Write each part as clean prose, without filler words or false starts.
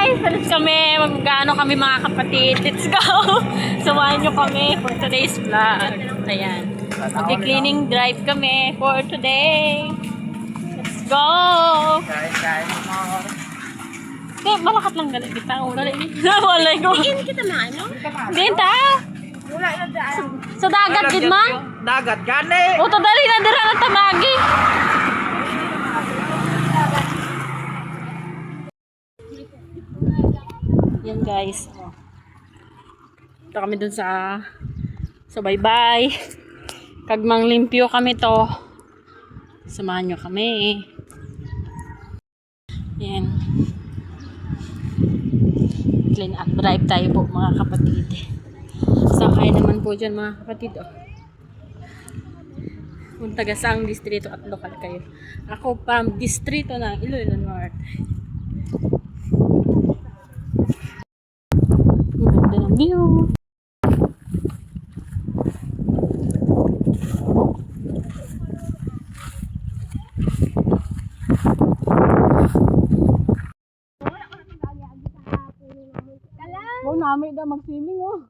guys! Alis kami. Mag-ano kami mga kapatid. Let's go! Samahan nyo kami for today's vlog. Ayan. Mag-cleaning drive kami for today. Let's go! Hindi, malakat lang galit kita. Walay ko. Iin kita na ano? Hindi, ta? Wala na daan. Sa dagat, gid man? Dagat, gani! O, dali na dira ng tamagi. Yan guys. Ito kami dun sa baybay. Kagmang limpyo kami to. Samahan nyo kami. Yan. Clean up drive tayo po mga kapatid. Sakay naman po dyan mga kapatid. Oh. Kung taga saang distrito at lokal kayo. Ako from distrito ng Iloilo North. Ganda ng view. Oh, namin na mag-swimming oh.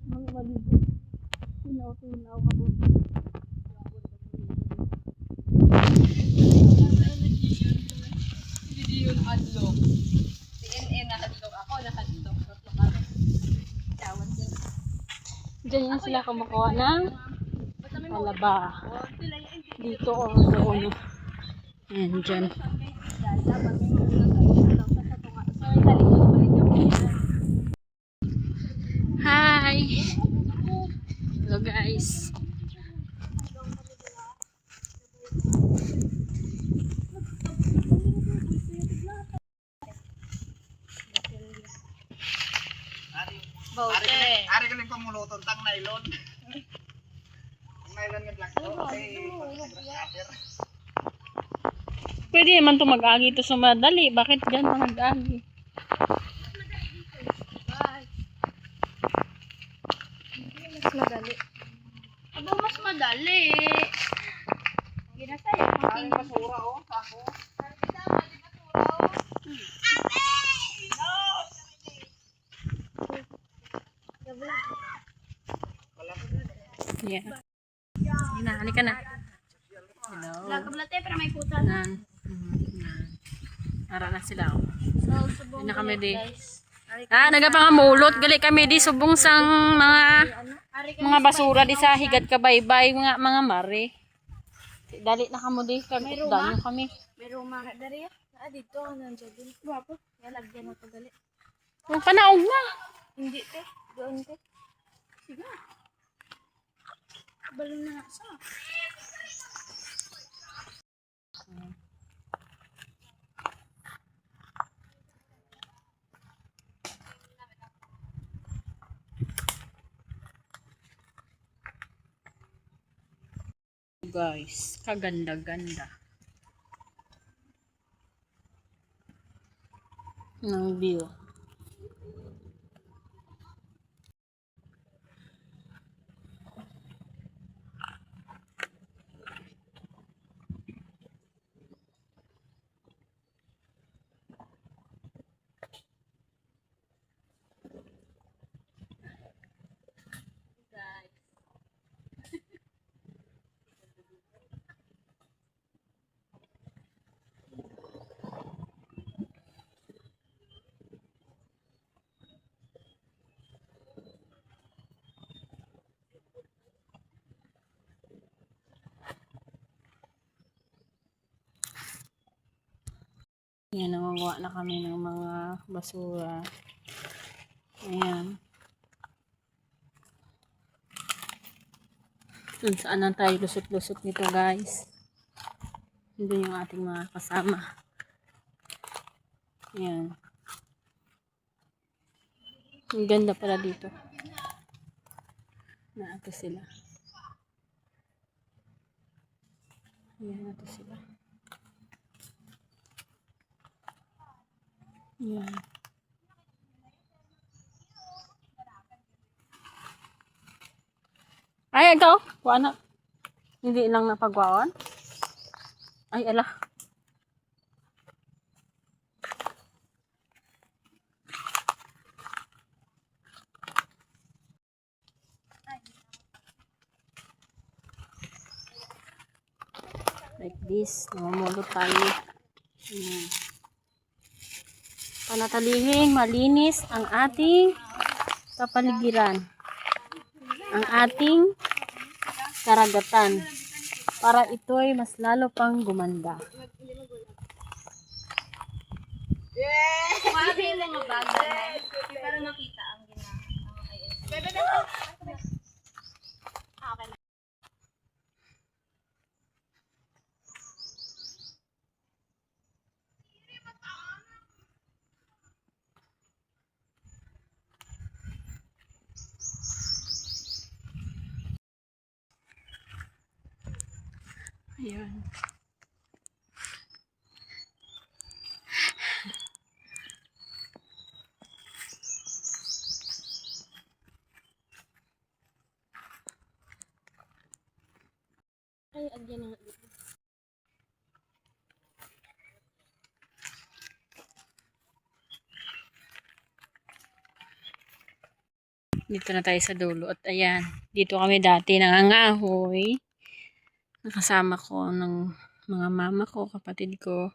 Mga maligo. Pinaw ka po. Hindi yun hadlok. CNN na hadlok. Ako na hadlok. Tawad din. Diyan yan sila kumukuha ng palaba. Dito o doon. Ayan dyan. Hi! Hello guys. Ari ka lang pamuluton tang nylon. Ang nylon nga black to. Pwede naman ito mag-agi ito sa madali. Bakit dyan pa mag-agi? Mas madali. Aba, mas madali. Ginasaya. Ang basura oh, sako. Yeah. Sige na, halika na. Hello. Lagkablate, pero may puta na. Ara na sila. Oh. So, subong Na kami di. guys. Nagapangamulot. Gali kami di subong sang mga basura di sa higad kabaybay. Mga mare. Dali na kamo di. Danyo kami. May ruma. Dari dito. Nandiyan din. Guwapo. Kaya lagyan mo ito gali. Ang panaog na. Hindi te. Doon te. Sige. Balon na sa. Guys, kaganda-ganda ng view. Yan, nangunguha na kami ng mga basura. Ayan. Kung saan na tayo lusot-lusot nito guys. Hindi yung ating mga kasama. Ayan. Ang ganda pala dito. Naato sila. Ayan, naato sila. Ayan. Ay, ikaw. Kuha na. Hindi lang napagwawan. Ay, ala. Ladies, namumulot tayo. Panatalihing malinis ang ating kapaligiran. Ang ating karagatan. Para ito'y mas lalo pang gumanda. Mabi yung mga bagay. Para makita ang ginagawa. Okay na. Ayan. Ay, agyan na nga dito. Dito na tayo sa dulo. At ayan, dito kami dati nangangahoy. Nakasama ko ng mga mama ko, kapatid ko,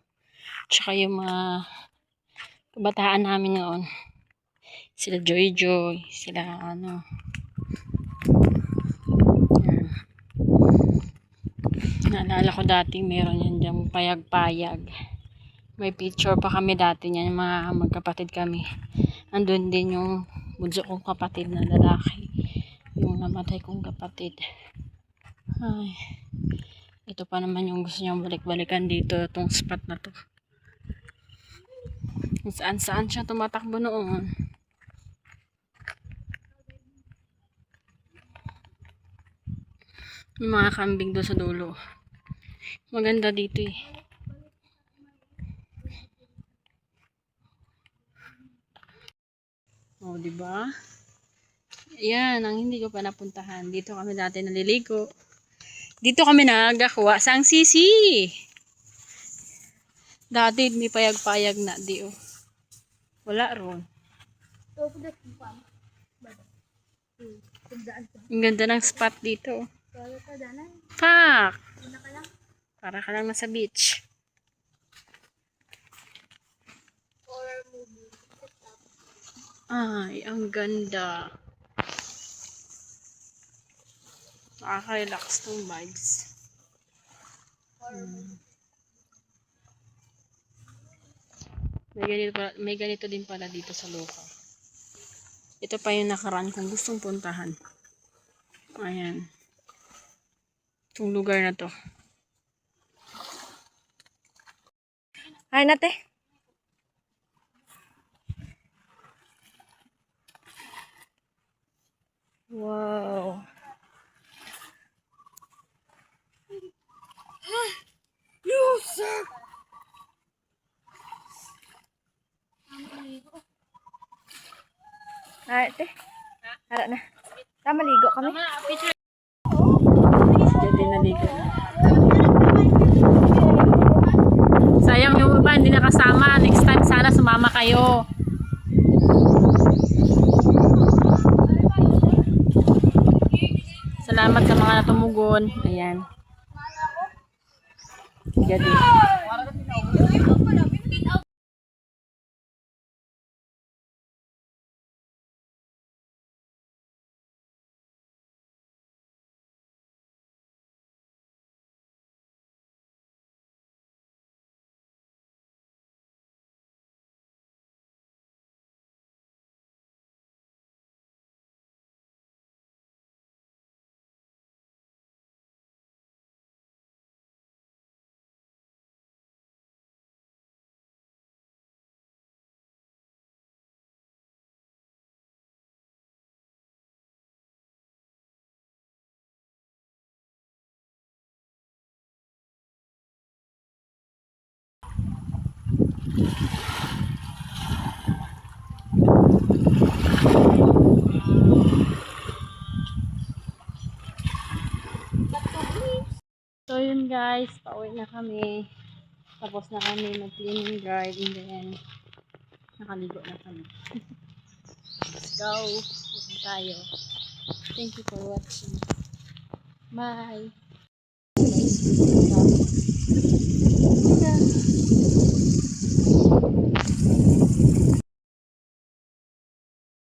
tsaka yung mga kabataan namin noon. Sila Joy Joy, sila ano. Ayan. Naalala ko dati meron yan dyan payag-payag. May picture pa kami dati niyan, mga magkapatid kami. Andun din yung bunso kong kapatid na lalaki. Yung namatay kong kapatid. Ay. Ito pa naman yung gusto niyang balik-balikan dito. Itong spot na to. Saan-saan siya tumatakbo noon. Yung mga kambing doon sa dulo. Maganda dito eh. Oh, diba? Ayan, ang hindi ko pa napuntahan. Dito kami dati naliligo. Dito kami nagakuha sang sisi. Dati may payag-payag na di oh. Wala ron. Ang ganda ng spot dito. Pak! Para ka lang nasa beach. Ay, ang ganda. Nakaka-relax tong vibes. May ganito din pala dito sa Loka. Ito pa yung nakaraan kung gustong puntahan. Ayan. Itong lugar na to. Ay, nate. Wow. Yusak! Ay, te. Hala na. Tama, ligo kami. Dito naligo. Sayang yung iba, hindi nakasama. Next time sana sumama kayo. Salamat sa mga natumugon. Ayan. Jadi. So yun guys, pauwi na kami. Tapos na kami mag-cleaning drive and then nakaligo na kami. Let's go. Punta tayo. Thank you for watching. Bye. Ayan.